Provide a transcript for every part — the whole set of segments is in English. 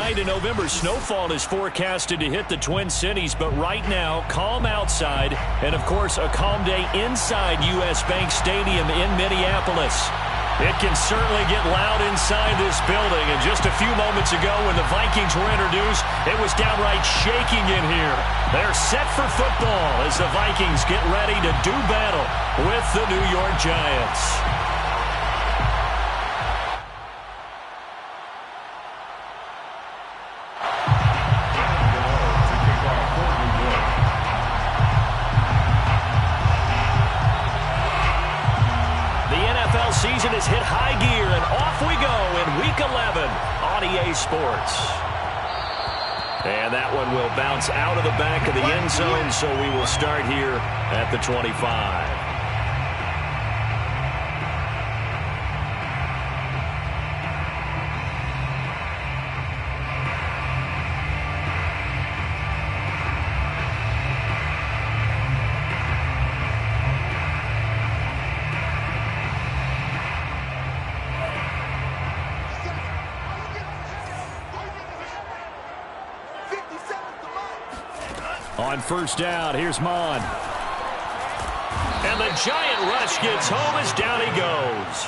tonight, a November snowfall is forecasted to hit the Twin Cities, but right now, calm outside, and of course, a calm day inside U.S. Bank Stadium in Minneapolis. It can certainly get loud inside this building, and just a few moments ago when the Vikings were introduced, it was downright shaking in here. They're set for football as the Vikings get ready to do battle with the New York Giants. Season has hit high gear, and off we go in Week 11 on EA Sports. And that one will bounce out of the back of the end zone, so we will start here at the 25. On first down, here's Mon. And the giant rush gets home as down he goes.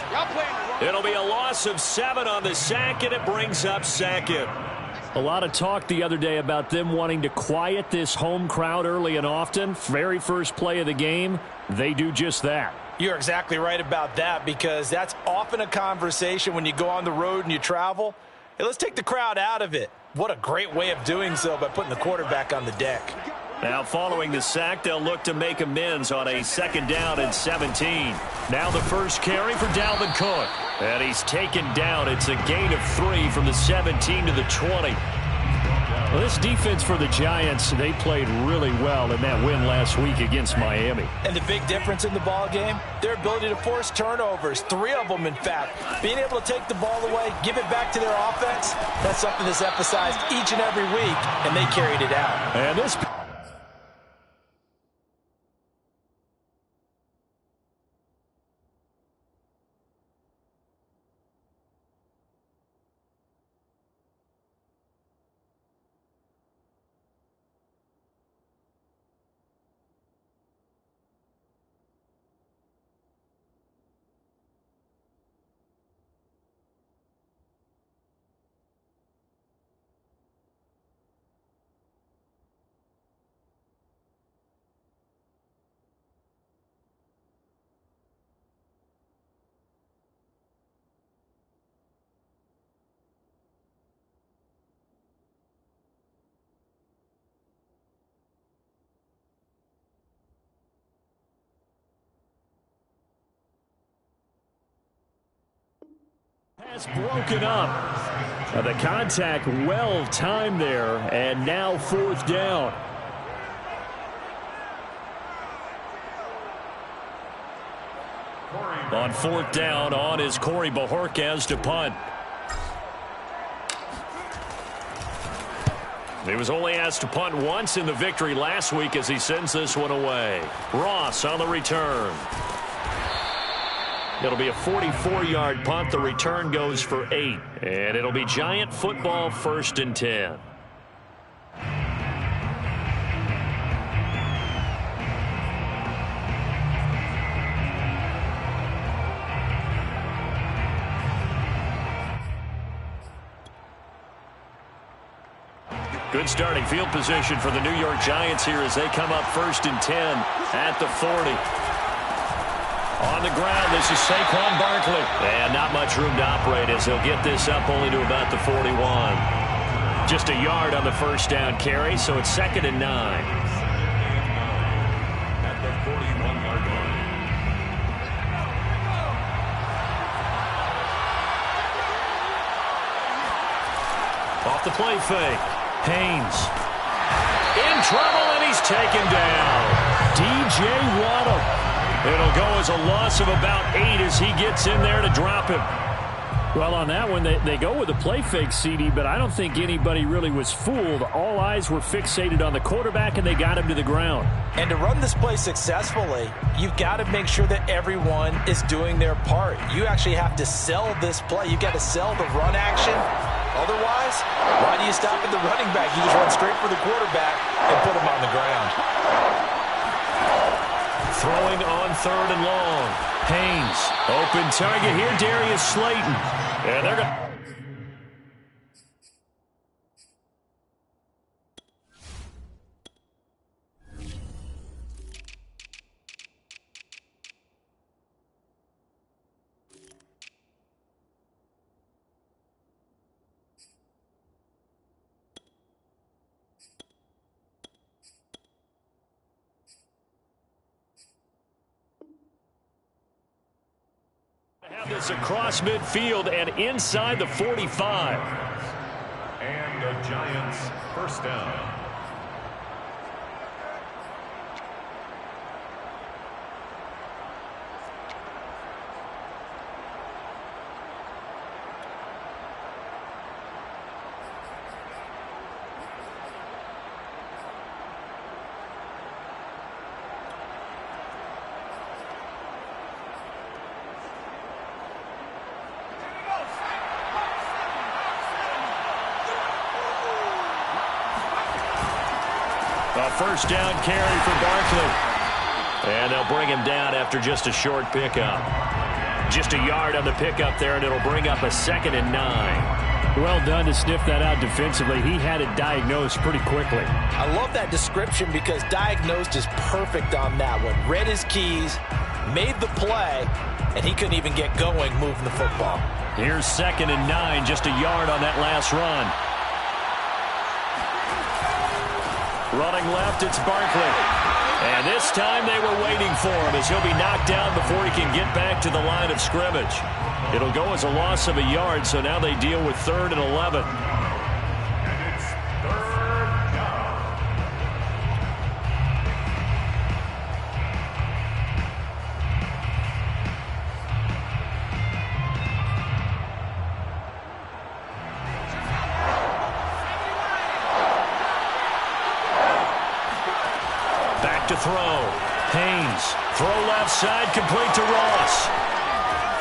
It'll be a loss of 7 on the sack, and it brings up second. A lot of talk the other day about them wanting to quiet this home crowd early and often. Very first play of the game, they do just that. You're exactly right about that, because that's often a conversation when you go on the road and you travel. Hey, let's take the crowd out of it. What a great way of doing so by putting the quarterback on the deck. Now following the sack, they'll look to make amends on a second down and 17. Now the first carry for Dalvin Cook. And he's taken down. It's a gain of 3 from the 17 to the 20. Well, this defense for the Giants, they played really well in that win last week against Miami. And the big difference in the ball game, their ability to force turnovers, 3 of them in fact. Being able to take the ball away, give it back to their offense, that's something that's emphasized each and every week, and they carried it out. And this Pass broken up. The contact well timed there, and now fourth down. on fourth down on is Corey Bojorquez to punt. He was only asked to punt once in the victory last week as he sends this one away. Ross on the return. It'll be a 44-yard punt. The return goes for 8. And it'll be Giant football, 1st and 10. Good starting field position for the New York Giants here as they come up 1st and 10 at the 40. On the ground, this is Saquon Barkley. And not much room to operate as he'll get this up only to about the 41. Just a yard on the first down carry, so it's 2nd and 9. At the 41-yard line. Off the play fake. Haynes. In trouble, and he's taken down. DJ Waddle. It'll go as a loss of about 8 as he gets in there to drop him. Well, on that one, they go with a play fake, CD, but I don't think anybody really was fooled. All eyes were fixated on the quarterback, and they got him to the ground. And to run this play successfully, you've got to make sure that everyone is doing their part. You actually have to sell this play. You've got to sell the run action Otherwise, why do you stop at the running back? You just run straight for the quarterback and put him on the ground. Throwing on 3rd and long. Haynes, open target here, Darius Slayton. And they're going to... have this across midfield and inside the 45. And the Giants first down. A first down carry for Barkley. And they'll bring him down after just a short pickup. Just a yard on the pickup there, and it'll bring up a 2nd and 9. Well done to sniff that out defensively. He had it diagnosed pretty quickly. I love that description because diagnosed is perfect on that one. Read his keys, made the play, and he couldn't even get going moving the football. Here's 2nd and 9, just a yard on that last run. Running left, it's Barkley. And this time they were waiting for him as he'll be knocked down before he can get back to the line of scrimmage. It'll go as a loss of a yard, so now they deal with 3rd and 11. And it's 3rd down. Back to throw. Haynes. Throw left side, complete to Ross.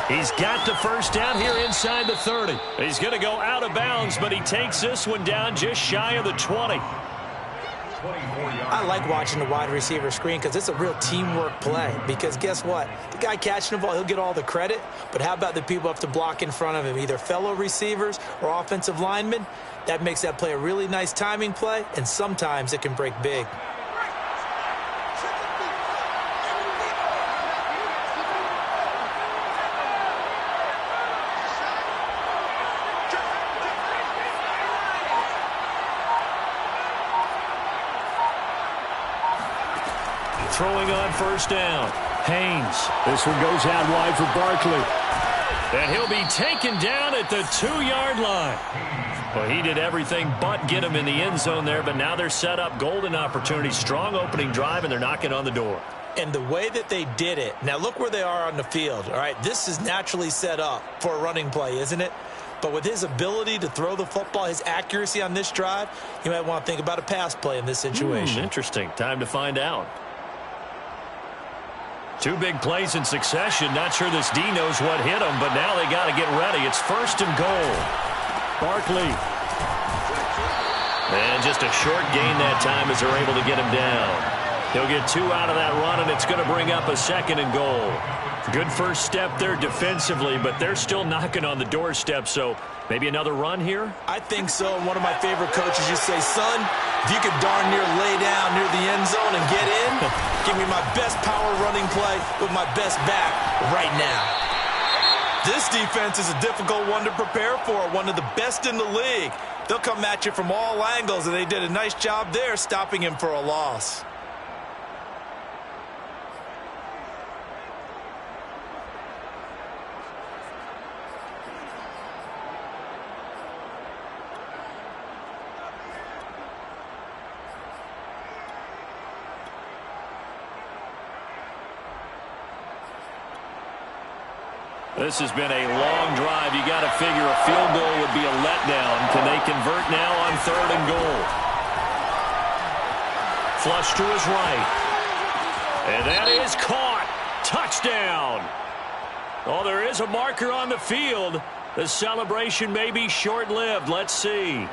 He's got the first down here inside the 30. He's going to go out of bounds, but he takes this one down just shy of the 20. I like watching the wide receiver screen because it's a real teamwork play. Because guess what? The guy catching the ball, he'll get all the credit. But how about the people up to block in front of him, either fellow receivers or offensive linemen? That makes that play a really nice timing play, and sometimes it can break big. Throwing on first down. Haynes. This one goes out wide for Barkley. And he'll be taken down at the 2-yard line. Well, he did everything but get him in the end zone there, but now they're set up golden opportunity. Strong opening drive, and they're knocking on the door. And the way that they did it, now look where they are on the field. All right, this is naturally set up for a running play, isn't it? But with his ability to throw the football, his accuracy on this drive, you might want to think about a pass play in this situation. Interesting. Time to find out. 2 big plays in succession. Not sure this D knows what hit him, but now they got to get ready. It's 1st and goal. Barkley. And just a short gain that time as they're able to get him down. He'll get 2 out of that run, and it's going to bring up a 2nd and goal. Good first step there defensively, but they're still knocking on the doorstep, so maybe another run here? I think so. One of my favorite coaches used to say, son, if you could darn near lay down near the end zone and get in, give me my best power running play with my best back right now. This defense is a difficult one to prepare for, one of the best in the league. They'll come at you from all angles, and they did a nice job there stopping him for a loss. This has been a long drive. You got to figure a field goal would be a letdown. Can they convert now on 3rd and goal? Flush to his right. And that is caught. Touchdown. Oh, there is a marker on the field. The celebration may be short-lived. Let's see.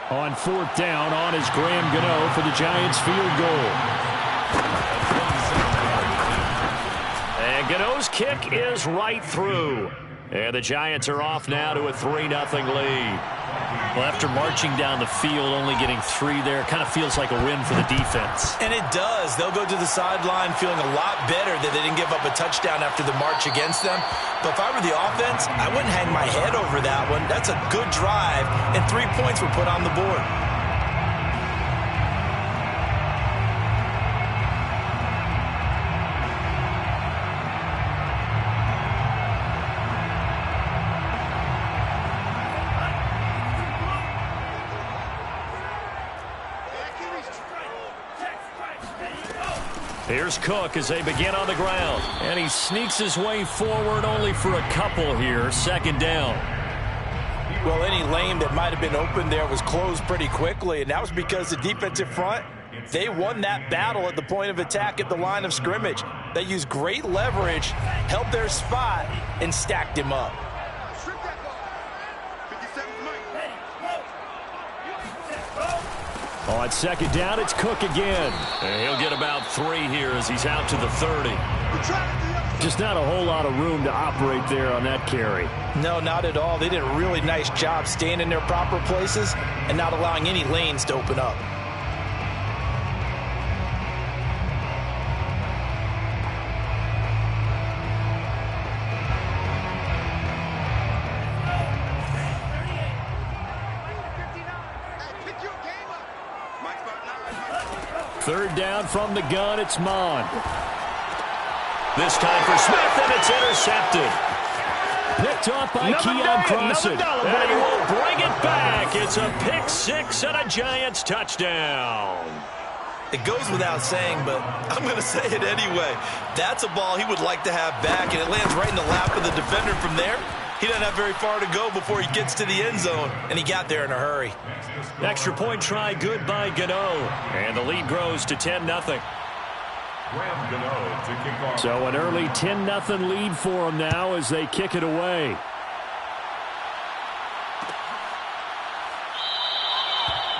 On 4th down, on is Graham Gano for the Giants field goal. And Gano's kick is right through. And the Giants are off now to a 3-0 lead. Well, after marching down the field, only getting 3 there, kind of feels like a win for the defense. And it does. They'll go to the sideline feeling a lot better that they didn't give up a touchdown after the march against them. But if I were the offense, I wouldn't hang my head over that one. That's a good drive, and 3 points were put on the board. Here's Cook as they begin on the ground. And he sneaks his way forward only for a couple here. 2nd down. Well, any lane that might have been open there was closed pretty quickly, and that was because the defensive front, they won that battle at the point of attack at the line of scrimmage. They used great leverage, held their spot, and stacked him up. On 2nd down, it's Cook again. And he'll get about 3 here as he's out to the 30. Just not a whole lot of room to operate there on that carry. No, not at all. They did a really nice job staying in their proper places and not allowing any lanes to open up. Third down from the gun, it's Mond. This time for Smith, and it's intercepted. Picked off by Keon Crossen. And he will bring it back. It's a pick 6 and a Giants touchdown. It goes without saying, but I'm going to say it anyway. That's a ball he would like to have back, and it lands right in the lap of the defender from there. He doesn't have very far to go before he gets to the end zone, and he got there in a hurry. Extra point try good by Gano. And the lead grows to 10-0. So an early 10-0 lead for them now as they kick it away.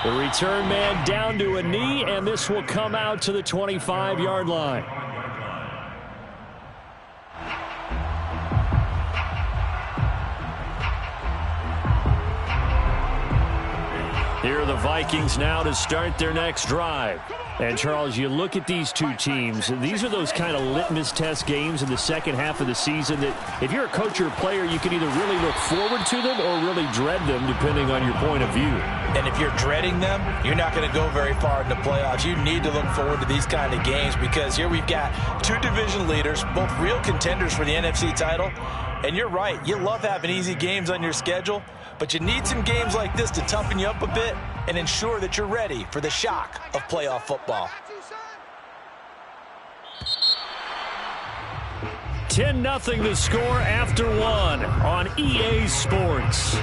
The return man down to a knee, and this will come out to the 25-yard line. Here are the Vikings now to start their next drive. And, Charles, you look at these two teams, these are those kind of litmus test games in the second half of the season that if you're a coach or a player, you can either really look forward to them or really dread them, depending on your point of view. And if you're dreading them, you're not going to go very far in the playoffs. You need to look forward to these kind of games because here we've got 2 division leaders, both real contenders for the NFC title. And you're right, you love having easy games on your schedule, but you need some games like this to toughen you up a bit and ensure that you're ready for the shock of playoff football. 10-0 the score after 1 on EA Sports.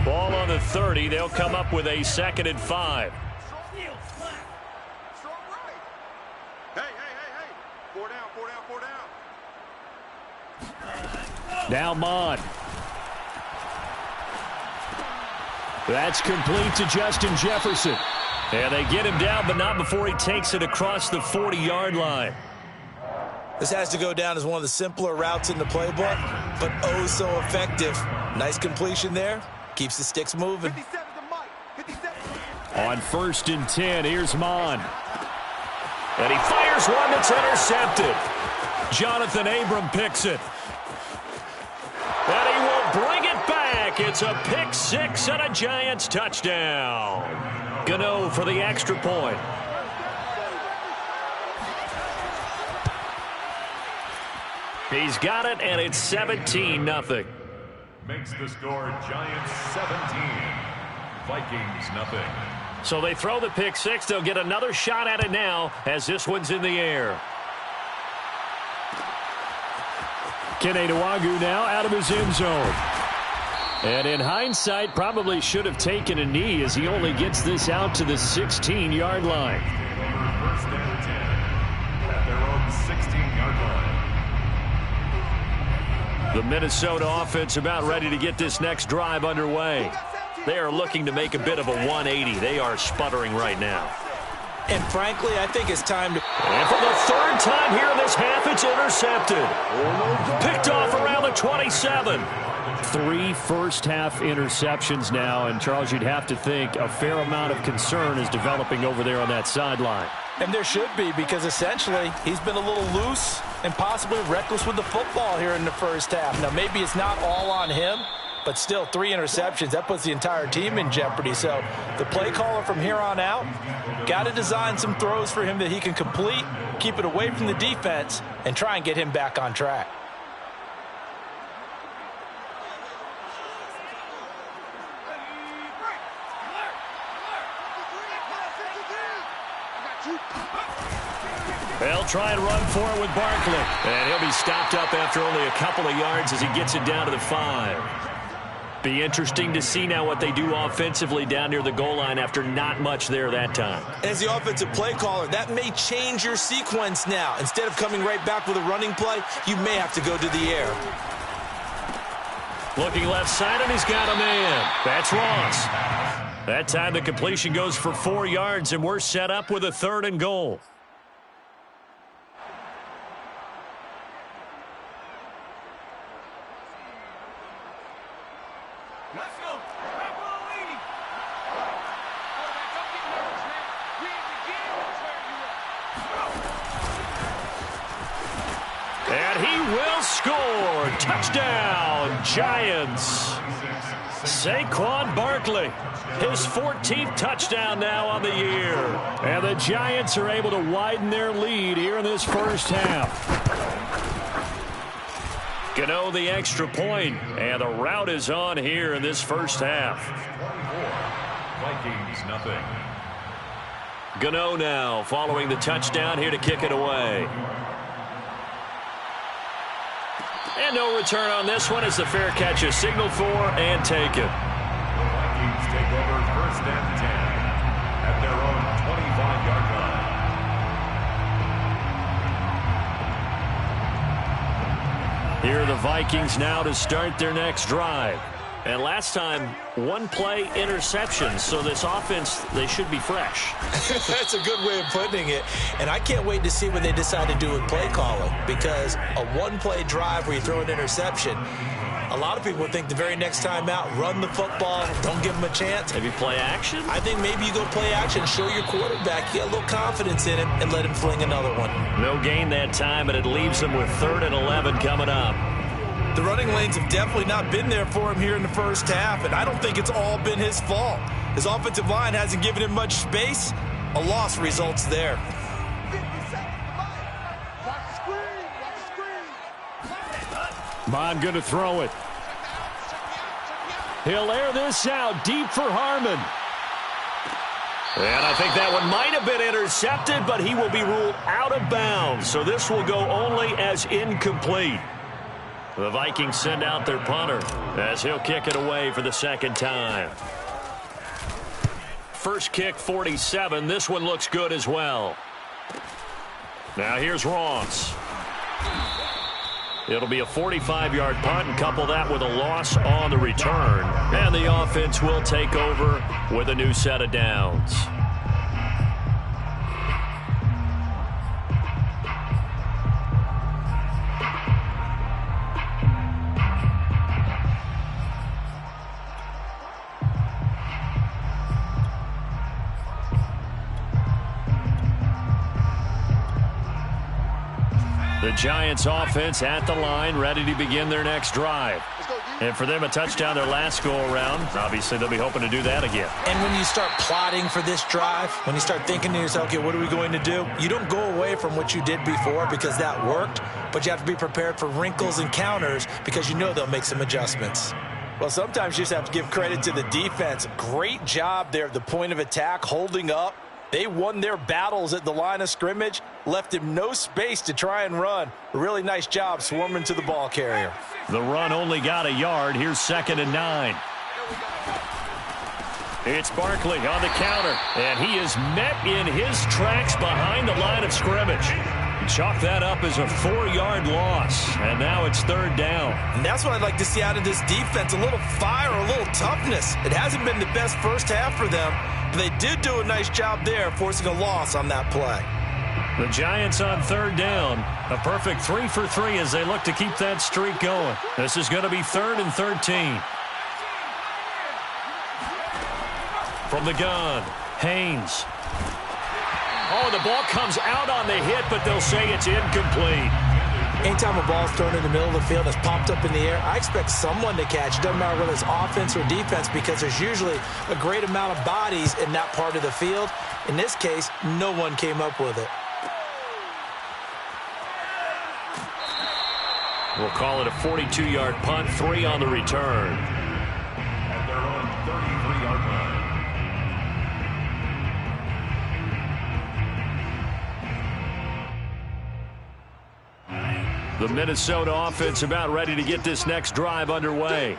Ball on the 30. They'll come up with a 2nd and 5. Now Mond. That's complete to Justin Jefferson. And they get him down, but not before he takes it across the 40-yard line. This has to go down as one of the simpler routes in the playbook, but oh so effective. Nice completion there. Keeps the sticks moving. On 1st and 10, here's Mond. And he fires one that's intercepted. Jonathan Abram picks it. And he will bring it back. It's a pick 6 and a Giants touchdown. Gano for the extra point. He's got it, and it's 17-0. Makes the score Giants 17, Vikings nothing. So they throw the pick 6. They'll get another shot at it now as this one's in the air. Keneduagu now out of his end zone. And in hindsight, probably should have taken a knee as he only gets this out to the 16-yard line. First and 10 at their own 16-yard line. The Minnesota offense about ready to get this next drive underway. They are looking to make a bit of a 180. They are sputtering right now. And frankly, I think it's time to... And for the third time here in this half, it's intercepted. Picked off around the 27. 3 first-half interceptions now, and Charles, you'd have to think a fair amount of concern is developing over there on that sideline. And there should be, because essentially he's been a little loose and possibly reckless with the football here in the first half. Now, maybe it's not all on him, but still 3 interceptions. That puts the entire team in jeopardy. So the play caller from here on out got to design some throws for him that he can complete, keep it away from the defense, and try and get him back on track. They'll try and run for it with Barkley. And he'll be stopped up after only a couple of yards as he gets it down to the 5. Be interesting to see now what they do offensively down near the goal line after not much there that time. As the offensive play caller, that may change your sequence now. Instead of coming right back with a running play, you may have to go to the air. Looking left side, and he's got a man. That's Ross. That time the completion goes for 4 yards, and we're set up with a 3rd and goal. And he will score. Touchdown, Giants. Saquon Barkley, his 14th touchdown now on the year. And the Giants are able to widen their lead here in this first half. Gano the extra point, and the route is on here in this first half. 24, Vikings nothing. Gano now following the touchdown here to kick it away. And no return on this one as the fair catch is signaled for and taken. The Vikings take over first and 10 at their own 25-yard line. Here are the Vikings now to start their next drive. And last time, 1-play interception, so this offense, they should be fresh. That's a good way of putting it. And I can't wait to see what they decide to do with play calling, because a 1-play drive where you throw an interception, a lot of people think the very next time out, run the football, don't give them a chance. Maybe play action? I think maybe you go play action, show your quarterback, you get a little confidence in him, and let him fling another one. No gain that time, and it leaves them with 3rd and 11 coming up. The running lanes have definitely not been there for him here in the first half, and I don't think it's all been his fault. His offensive line hasn't given him much space. A loss results there. Bond going to throw it. He'll air this out deep for Harmon. And I think that one might have been intercepted, but he will be ruled out of bounds. So this will go only as incomplete. The Vikings send out their punter as he'll kick it away for the 2nd time. First kick, 47. This one looks good as well. Now here's Ross. It'll be a 45-yard punt, and couple that with a loss on the return. And the offense will take over with a new set of downs. The Giants offense at the line, ready to begin their next drive. And for them, a touchdown their last go-around. Obviously, they'll be hoping to do that again. And when you start plotting for this drive, when you start thinking to yourself, okay, what are we going to do? You don't go away from what you did before because that worked, but you have to be prepared for wrinkles and counters because you know they'll make some adjustments. Well, sometimes you just have to give credit to the defense. Great job there at the point of attack, holding up, They won their battles at the line of scrimmage, left him no space to try and run. A really nice job swarming to the ball carrier. The run only got a yard. Here's 2nd and 9. It's Barkley on the counter, and he is met in his tracks behind the line of scrimmage. Chalk that up as a 4-yard loss, and now it's 3rd down. And that's what I'd like to see out of this defense, a little fire, a little toughness. It hasn't been the best first half for them, but they did do a nice job there, forcing a loss on that play. The Giants on 3rd down. A perfect 3 for 3 as they look to keep that streak going. This is going to be 3rd and 13. From the gun, Haynes. Oh, the ball comes out on the hit, but they'll say it's incomplete. Anytime a ball's thrown in the middle of the field that's popped up in the air, I expect someone to catch. It doesn't matter whether it's offense or defense, because there's usually a great amount of bodies in that part of the field. In this case, no one came up with it. We'll call it a 42-yard punt, 3 on the return. At their own 33-yard line. The Minnesota offense about ready to get this next drive underway.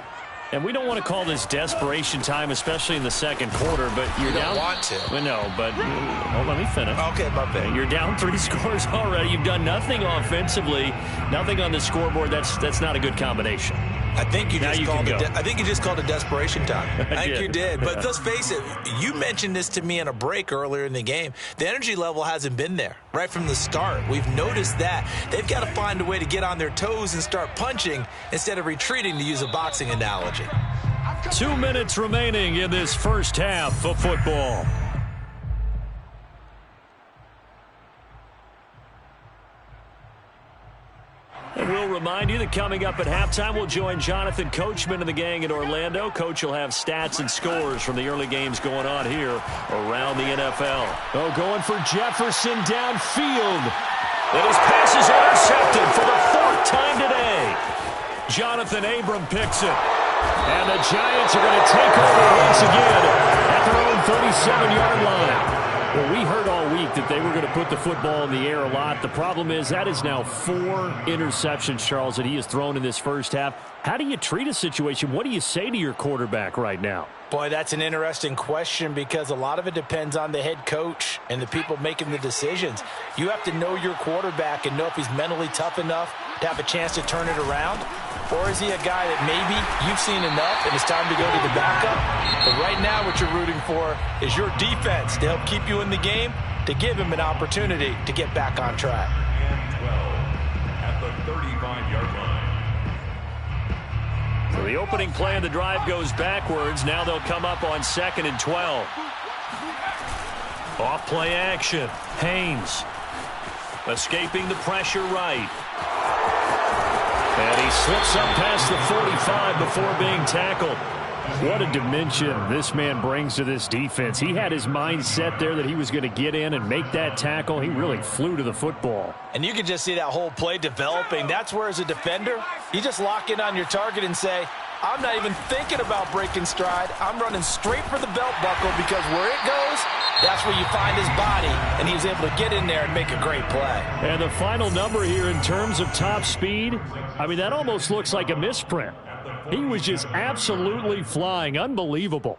And we don't want to call this desperation time, especially in the second quarter, but you're down. You don't want to. Well, no, but let me finish. Okay, my bad. You're down 3 scores already. You've done nothing offensively, nothing on the scoreboard. That's not a good combination. I think you just called it. I think you just called it desperation time. I think you did. But Yeah. let's face it. You mentioned this to me in a break earlier in the game. The energy level hasn't been there right from the start. We've noticed that. They've got to find a way to get on their toes and start punching instead of retreating, to use a boxing analogy. 2 minutes remaining in this first half of football. And we'll remind you that coming up at halftime, we'll join Jonathan Coachman and the gang in Orlando. Coach will have stats and scores from the early games going on here around the NFL. Oh, going for Jefferson downfield. And his pass is intercepted for the 4th time today. Jonathan Abram picks it. And the Giants are going to take over once again at their own 37-yard line. Well, we heard all week that they were going to put the football in the air a lot. The problem is that is now 4 interceptions, Charles, that he has thrown in this first half. How do you treat a situation? What do you say to your quarterback right now? Boy, that's an interesting question, because a lot of it depends on the head coach and the people making the decisions. You have to know your quarterback and know if he's mentally tough enough to have a chance to turn it around. Or is he a guy that maybe you've seen enough and it's time to go to the backup? But right now what you're rooting for is your defense to help keep you in the game, to give him an opportunity to get back on track. And 12 at the 35-yard line. So the opening play of the drive goes backwards. Now they'll come up on 2nd and 12. Off play action. Haynes escaping the pressure right. And he slips up past the 45 before being tackled. What a dimension this man brings to this defense. He had his mind set there that he was going to get in and make that tackle. He really flew to the football. And you can just see that whole play developing. That's where, as a defender, you just lock in on your target and say, I'm not even thinking about breaking stride. I'm running straight for the belt buckle, because where it goes, that's where you find his body. And he was able to get in there and make a great play. And the final number here in terms of top speed, I mean, that almost looks like a misprint. He was just absolutely flying. Unbelievable.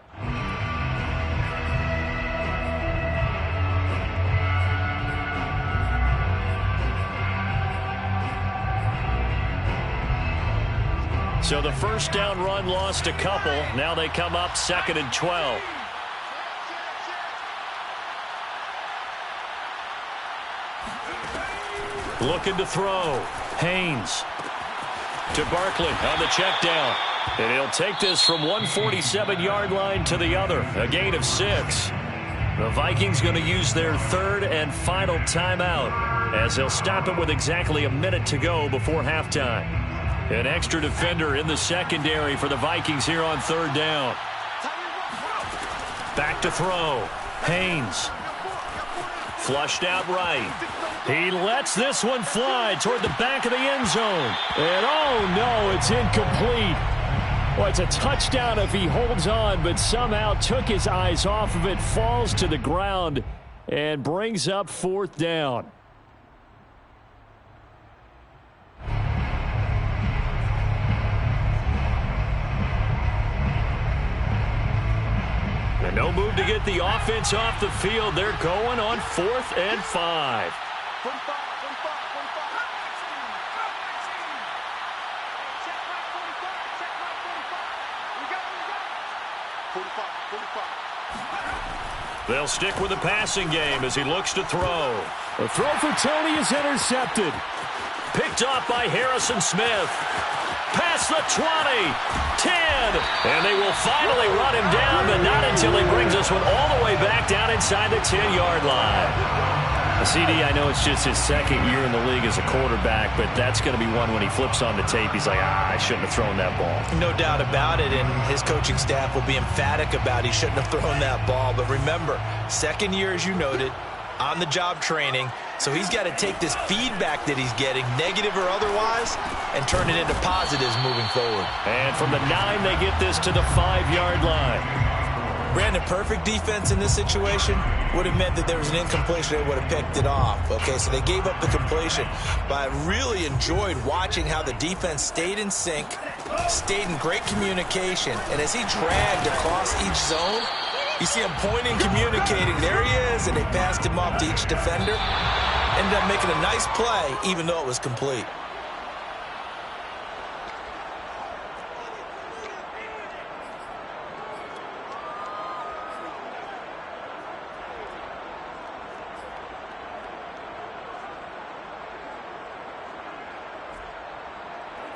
So the first down run lost a couple. Now they come up 2nd and 12. Looking to throw. Haynes to Barkley on the check down. And he'll take this from 147-yard line to the other. A gain of 6. The Vikings going to use their 3rd and final timeout, as they'll stop it with exactly a minute to go before halftime. An extra defender in the secondary for the Vikings here on 3rd down. Back to throw. Haynes. Flushed out right. He lets this one fly toward the back of the end zone. And oh no, it's incomplete. Well, it's a touchdown if he holds on, but somehow took his eyes off of it, falls to the ground. and brings up 4th down. And no move to get the offense off the field. They're going on 4th and 5. They'll stick with the passing game as he looks to throw. The throw for Tony is intercepted. Picked off by Harrison Smith. Past the 20, 10, and they will finally run him down, but not until he brings us one all the way back down inside the 10-yard line. CD, I know it's just his 2nd year in the league as a quarterback, but that's going to be one when he flips on the tape. He's like, I shouldn't have thrown that ball. No doubt about it, and his coaching staff will be emphatic about he shouldn't have thrown that ball. But remember, 2nd year, as you noted, on-the-job training, so he's got to take this feedback that he's getting, negative or otherwise, and turn it into positives moving forward. And from the 9, they get this to the 5-yard line. Brandon, perfect defense in this situation would have meant that there was an incompletion. They would have picked it off. Okay, so they gave up the completion. But I really enjoyed watching how the defense stayed in sync, stayed in great communication. And as he dragged across each zone, you see him pointing, communicating. There he is, and they passed him off to each defender. Ended up making a nice play, even though it was complete.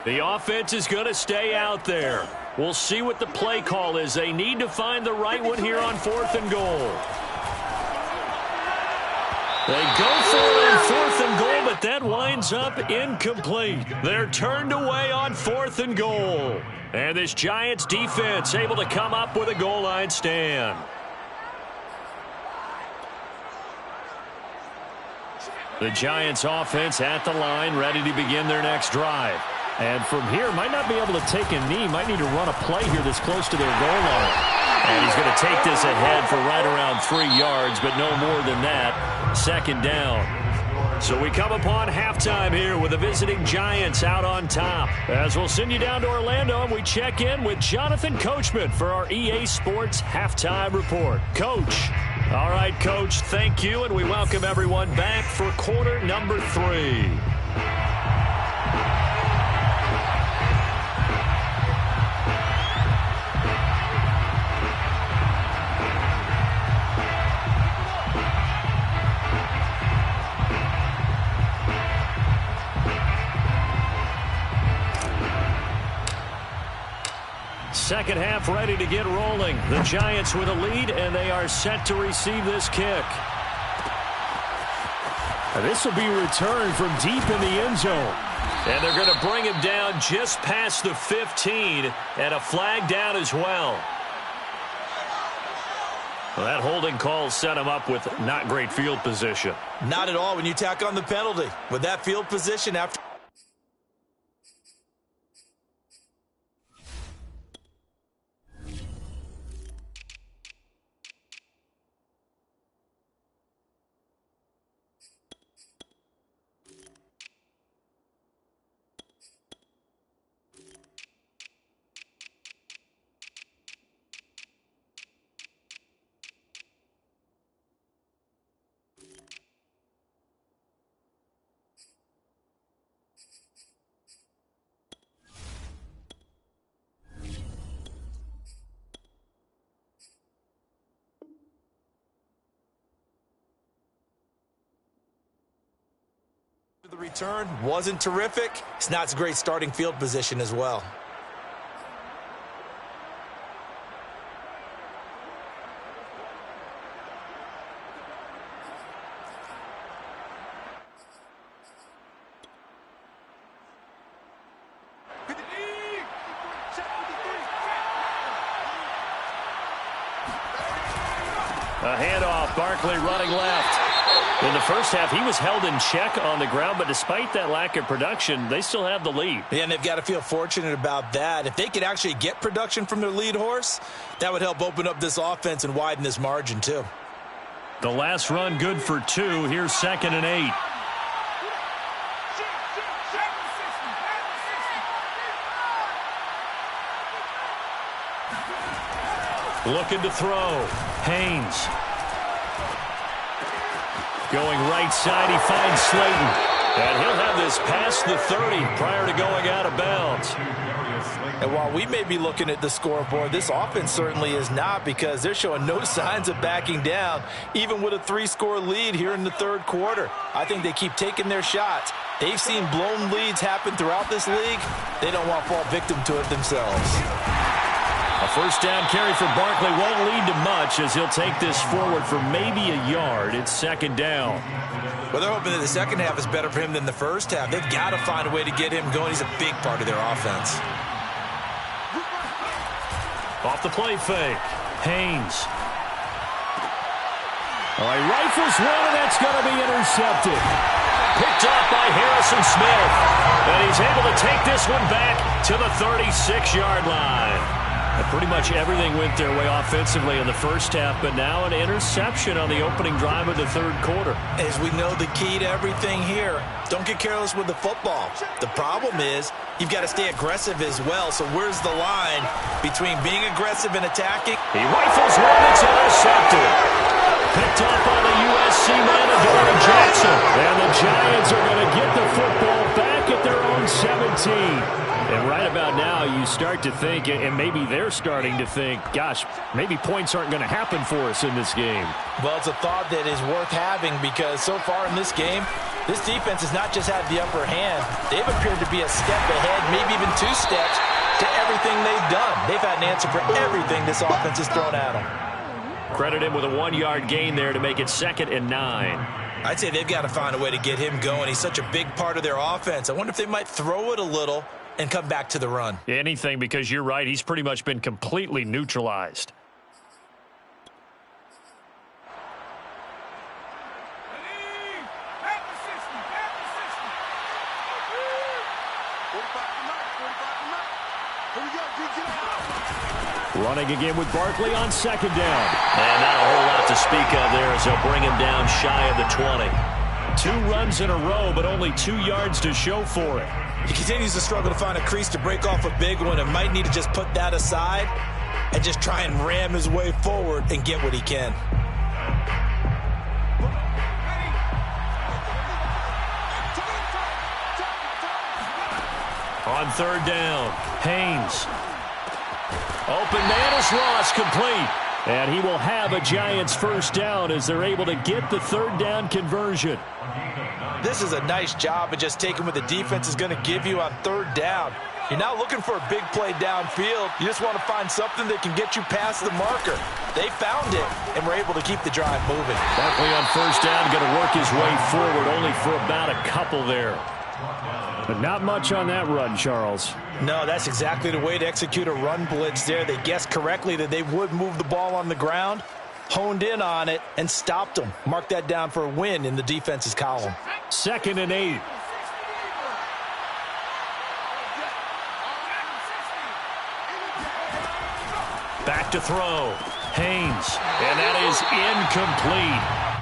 The offense is going to stay out there. We'll see what the play call is. They need to find the right one here on 4th and goal. They go for it on 4th and goal, but that winds up incomplete. They're turned away on 4th and goal. And this Giants defense able to come up with a goal line stand. The Giants offense at the line, ready to begin their next drive. And from here, might not be able to take a knee. Might need to run a play here this close to their goal line. And he's going to take this ahead for right around 3 yards, but no more than that. 2nd down. So we come upon halftime here with the visiting Giants out on top. As we'll send you down to Orlando, and we check in with Jonathan Coachman for our EA Sports Halftime Report. Coach. All right, Coach, thank you, and we welcome everyone back for quarter number 3. Second half ready to get rolling. The Giants with a lead, and they are set to receive this kick. And this will be returned from deep in the end zone. And they're going to bring him down just past the 15, and a flag down as well. Well, that holding call set him up with not great field position. Not at all when you tack on the penalty. With that field position after... The return wasn't terrific. It's not a great starting field position as well. A handoff, Barkley running left. In the first half, he was held in check on the ground, but despite that lack of production, they still have the lead. Yeah, and they've got to feel fortunate about that. If they could actually get production from their lead horse, that would help open up this offense and widen this margin too. The last run good for 2. Here's 2nd and 8. Looking to throw. Haynes. Going right side, he finds Slayton. And he'll have this past the 30 prior to going out of bounds. And while we may be looking at the scoreboard, this offense certainly is not, because they're showing no signs of backing down, even with a 3-score lead here in the third quarter. I think they keep taking their shots. They've seen blown leads happen throughout this league. They don't want to fall victim to it themselves. A first down carry for Barkley won't lead to much, as he'll take this forward for maybe a yard. It's 2nd down. Well, they're hoping that the second half is better for him than the first half. They've got to find a way to get him going. He's a big part of their offense. Off the play fake. Haynes. All right, rifles one, and that's going to be intercepted. Picked off by Harrison Smith. And he's able to take this one back to the 36-yard line. And pretty much everything went their way offensively in the first half, but now an interception on the opening drive of the third quarter. As we know, the key to everything here, don't get careless with the football. The problem is you've got to stay aggressive as well. So where's the line between being aggressive and attacking? He rifles one, it's intercepted. Picked up on the USC man, Adoree Jackson. And the Giants are going to get the football back at their own 17. And right about now, you start to think, and maybe they're starting to think, gosh, maybe points aren't going to happen for us in this game. Well, it's a thought that is worth having, because so far in this game, this defense has not just had the upper hand. They've appeared to be a step ahead, maybe even 2 steps, to everything they've done. They've had an answer for everything this offense has thrown at them. Credit him with a 1-yard gain there to make it 2nd and 9. I'd say they've got to find a way to get him going. He's such a big part of their offense. I wonder if they might throw it a little and come back to the run. Anything, because you're right, he's pretty much been completely neutralized. Running again with Barkley on 2nd down. And not a whole lot to speak of there, as they'll bring him down shy of the 20. 2 runs in a row, but only 2 yards to show for it. He continues to struggle to find a crease to break off a big one, and might need to just put that aside and just try and ram his way forward and get what he can. On 3rd down, Haynes. Open man is Ross, complete. And he will have a Giants first down as they're able to get the 3rd down conversion. This is a nice job of just taking what the defense is going to give you on 3rd down. You're not looking for a big play downfield. You just want to find something that can get you past the marker. They found it, and were able to keep the drive moving. Barkley on 1st down, going to work his way forward, only for about a couple there. But not much on that run, Charles. No, that's exactly the way to execute a run blitz there. They guessed correctly that they would move the ball on the ground, honed in on it, and stopped them. Mark that down for a win in the defense's column. 2nd and 8. Back to throw. Haynes. And that is incomplete.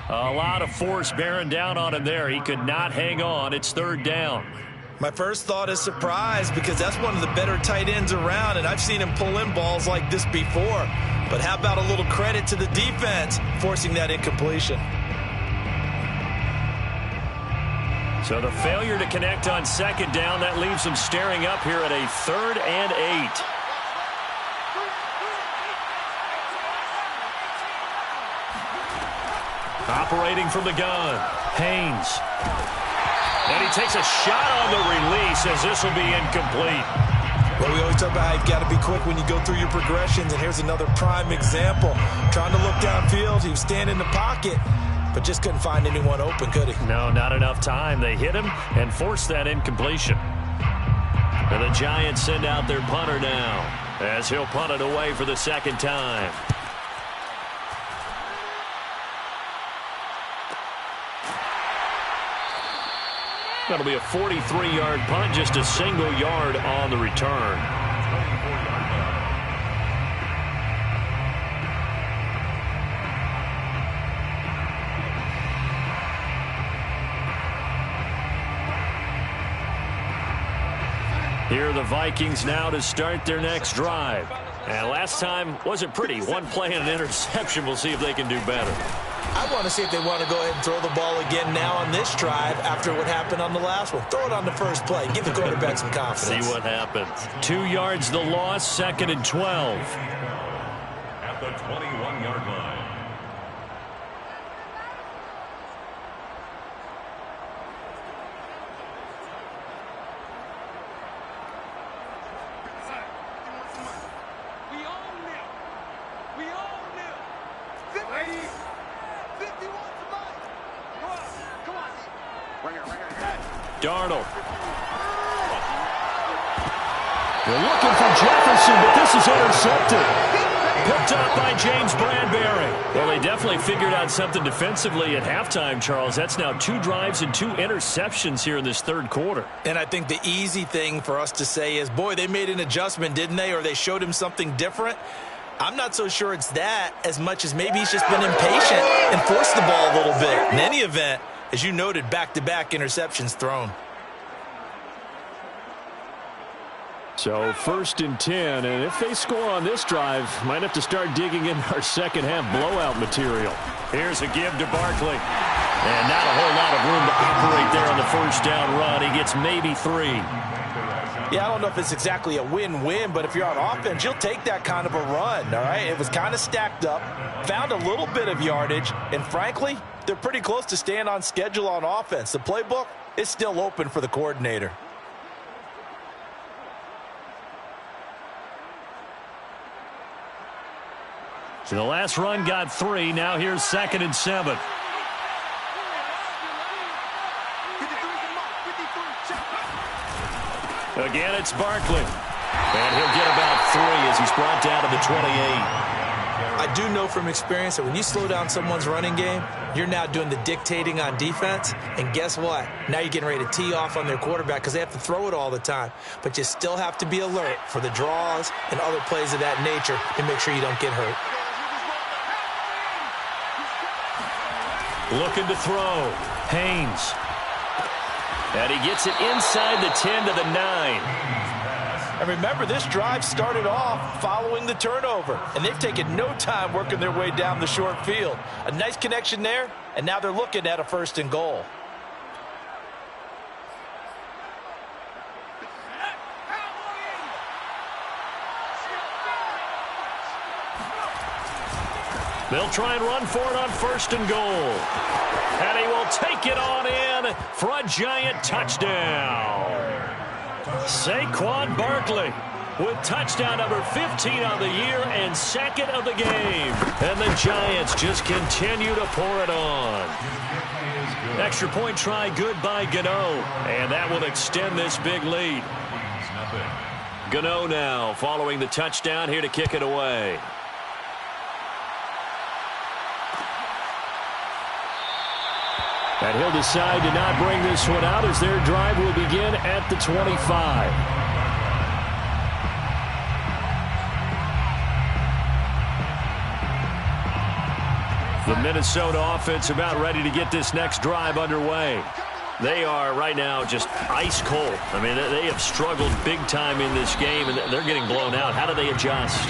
A lot of force bearing down on him there. He could not hang on. It's 3rd down. My first thought is surprise, because that's one of the better tight ends around, and I've seen him pull in balls like this before. But how about a little credit to the defense forcing that incompletion? So the failure to connect on 2nd down, that leaves them staring up here at a 3rd and 8. Operating from the gun, Haynes. And he takes a shot on the release, as this will be incomplete. Well, we always talk about how you've got to be quick when you go through your progressions, and here's another prime example. Trying to look downfield, he was standing in the pocket, but just couldn't find anyone open, could he? No, not enough time. They hit him and forced that incompletion. And the Giants send out their punter now, as he'll punt it away for the 2nd time. That'll be a 43-yard punt, just a single yard on the return. Here are the Vikings now to start their next drive. And last time wasn't pretty. One play and an interception. We'll see if they can do better. I want to see if they want to go ahead and throw the ball again now on this drive after what happened on the last one. Throw it on the first play. Give the quarterback some confidence. See what happens. 2 yards the loss, 2nd and 12. At the 21-yard line. Darnold. They're looking for Jefferson, but this is intercepted. Picked up by James Bradbury. Well, they definitely figured out something defensively at halftime, Charles. That's now 2 drives and 2 interceptions here in this third quarter. And I think the easy thing for us to say is, boy, they made an adjustment, didn't they? Or they showed him something different. I'm not so sure it's that as much as maybe he's just been impatient and forced the ball a little bit. In any event, as you noted, back-to-back interceptions thrown. So 1st and 10, and if they score on this drive, might have to start digging in our second half blowout material. Here's a give to Barkley. And not a whole lot of room to operate there on the first down run. He gets maybe 3. Yeah, I don't know if it's exactly a win-win, but if you're on offense, you'll take that kind of a run, all right? It was kind of stacked up, found a little bit of yardage, and frankly, they're pretty close to staying on schedule on offense. The playbook is still open for the coordinator. So the last run got 3. Now here's 2nd and 7. Again, it's Barkley. And he'll get about 3 as he's brought down to the 28. I do know from experience that when you slow down someone's running game, you're now doing the dictating on defense. And guess what? Now you're getting ready to tee off on their quarterback because they have to throw it all the time. But you still have to be alert for the draws and other plays of that nature to make sure you don't get hurt. Looking to throw. Haynes. And he gets it inside the 10 to the 9. And remember, this drive started off following the turnover. And they've taken no time working their way down the short field. A nice connection there, and now they're looking at a 1st and goal. They'll try and run for it on 1st and goal. And he will take it on in for a giant touchdown. Saquon Barkley with touchdown number 15 on the year and 2nd of the game. And the Giants just continue to pour it on. Extra point try good by Gano. And that will extend this big lead. Gano now following the touchdown here to kick it away. And he'll decide to not bring this one out as their drive will begin at the 25. The Minnesota offense about ready to get this next drive underway. They are right now just ice cold. I mean, they have struggled big time in this game, and they're getting blown out. How do they adjust?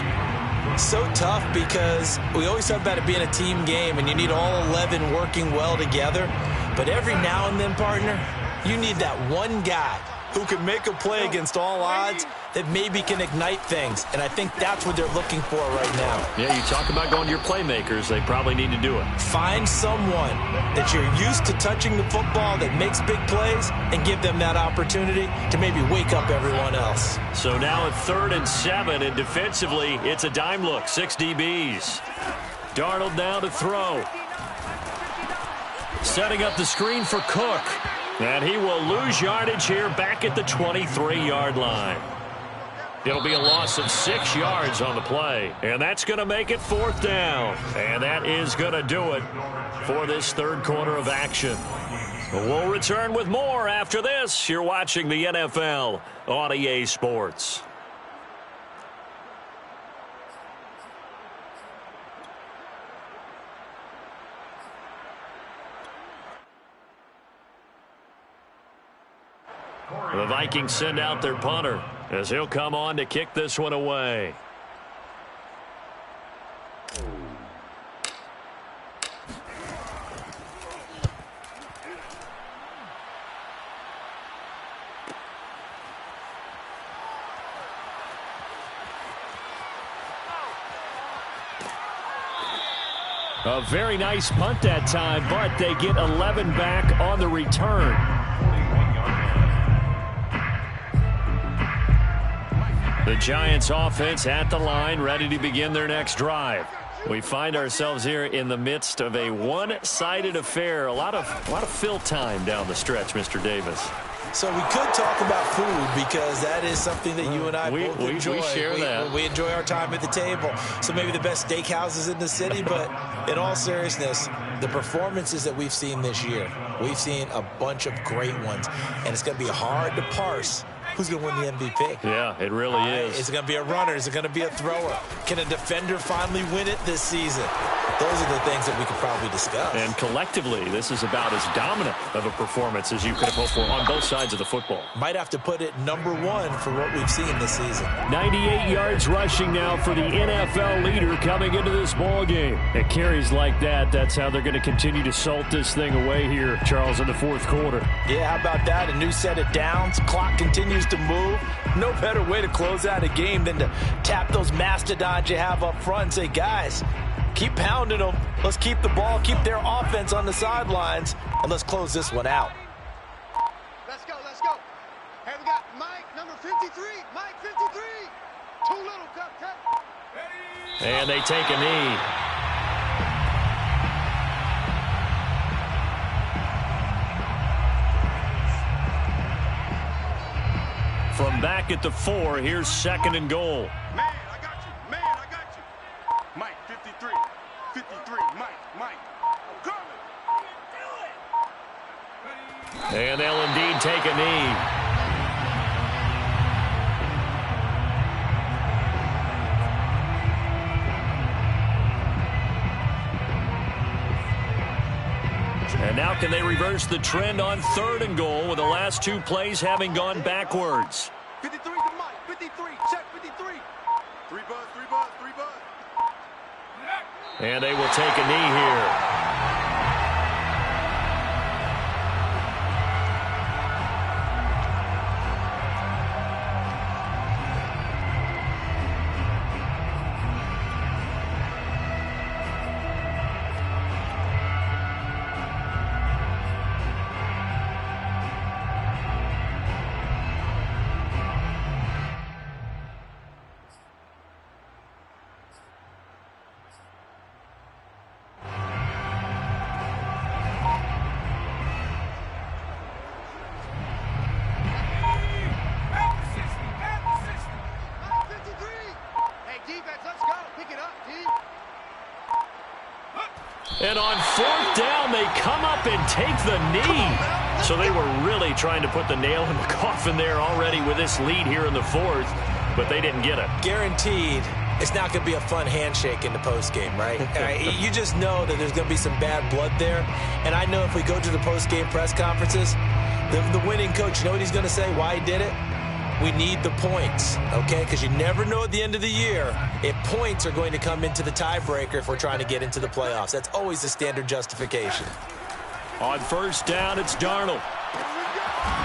So tough because we always talk about it being a team game, and you need all 11 working well together. But every now and then, partner, you need that one guy who can make a play against all odds that maybe can ignite things. And I think that's what they're looking for right now. Yeah, you talk about going to your playmakers. They probably need to do it. Find someone that you're used to touching the football that makes big plays and give them that opportunity to maybe wake up everyone else. So now at 3rd and 7, and defensively, it's a dime look. 6 DBs. Darnold now to throw. Setting up the screen for Cook. And he will lose yardage here back at the 23-yard line. It'll be a loss of 6 yards on the play. And that's going to make it 4th down. And that is going to do it for this third quarter of action. We'll return with more after this. You're watching the NFL on EA Sports. The Vikings send out their punter as he'll come on to kick this one away. A very nice punt that time, but they get 11 back on the return. The Giants offense at the line, ready to begin their next drive. We find ourselves here in the midst of a one-sided affair. A lot of fill time down the stretch, Mr. Davis. So we could talk about food because that is something that you and I both enjoy. We share that. We enjoy our time at the table. So maybe the best steakhouses in the city, but in all seriousness, the performances that we've seen this year, we've seen a bunch of great ones, and it's going to be hard to parse who's going to win the MVP. Yeah, it really is. Is it going to be a runner? Is it going to be a thrower? Can a defender finally win it this season? Those are the things that we could probably discuss. And collectively, this is about as dominant of a performance as you could have hoped for on both sides of the football. Might have to put it number one for what we've seen this season. 98 yards rushing now for the NFL leader coming into this ball game. It carries like that. That's how they're going to continue to salt this thing away here, Charles, in the fourth quarter. Yeah, how about that? A new set of downs. Clock continues to move. No better way to close out a game than to tap those mastodons you have up front and say, guys, keep pounding them. Let's keep the ball, keep their offense on the sidelines, and let's close this one out. Let's go, let's go. Hey, we got Mike, number 53. Mike, 53. Too little, cut. And they take a knee. From back at the 4, here's 2nd and goal. Man, I got you. Man, I got you. Mike, 53. 53. Mike. I'm coming. And they'll indeed take a knee. And now can they reverse the trend on 3rd and goal with the last 2 plays having gone backwards? 53 to Mike. 53. Check 53. 3 buzz. And they will take a knee here. And on 4th down, they come up and take the knee. So they were really trying to put the nail in the coffin there already with this lead here in the 4th, but they didn't get it. Guaranteed, it's not going to be a fun handshake in the postgame, right? You just know that there's going to be some bad blood there. And I know if we go to the postgame press conferences, the winning coach, you know what he's going to say, why he did it? We need the points, okay? Because you never know at the end of the year if points are going to come into the tiebreaker if we're trying to get into the playoffs. That's always the standard justification. On 1st down, it's Darnold.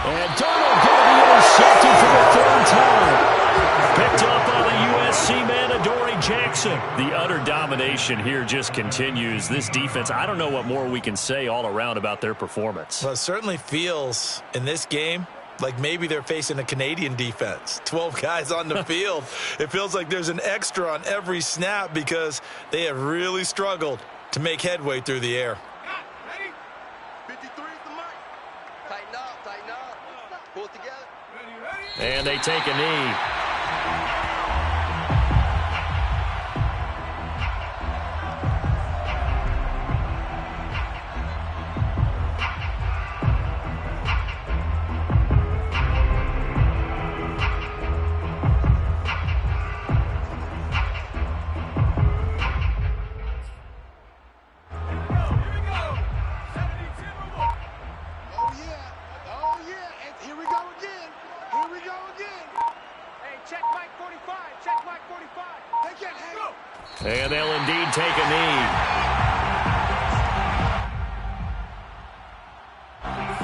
And Darnold going to be intercepted for the 3rd time. Picked up by the USC man, Adoree Jackson. The utter domination here just continues. This defense, I don't know what more we can say all around about their performance. Well, it certainly feels in this game like maybe they're facing a Canadian defense. 12 guys on the field. It feels like there's an extra on every snap because they have really struggled to make headway through the air. Ready? 53 is the mic. Tighten up. Pull it together. Ready. And they take a knee. Oh, yeah. And here we go again. Check Mike 45. Check Mike 45. Take it, Hank. And they'll indeed take a knee.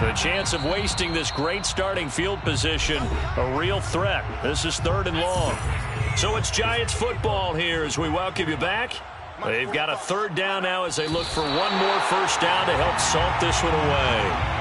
The chance of wasting this great starting field position, a real threat. This is 3rd and long. So it's Giants football here as we welcome you back. They've got a 3rd down now as they look for one more first down to help salt this one away.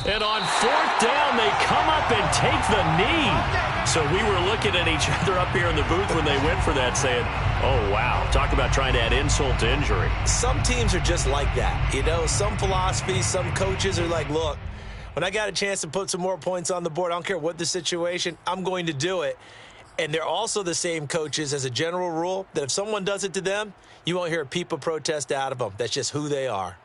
And on 4th down, they come up and take the knee. So we were looking at each other up here in the booth when they went for that saying, oh, wow, talk about trying to add insult to injury. Some teams are just like that. You know, some philosophies, some coaches are like, look, when I got a chance to put some more points on the board, I don't care what the situation, I'm going to do it. And they're also the same coaches as a general rule that if someone does it to them, you won't hear a peep of protest out of them. That's just who they are.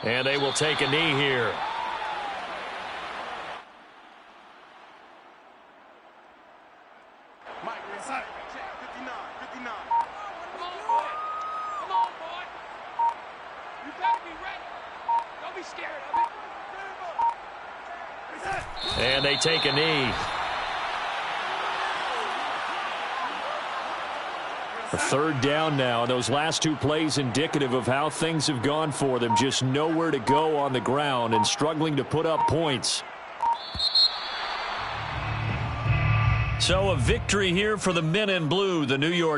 And they will take a knee here. Mike, inside. Check 59. 59. Come on, boy. Come on, boy. You gotta be ready. Don't be scared of it. And they take a knee. A 3rd down now. Those last 2 plays indicative of how things have gone for them. Just nowhere to go on the ground and struggling to put up points. So a victory here for the men in blue, the New York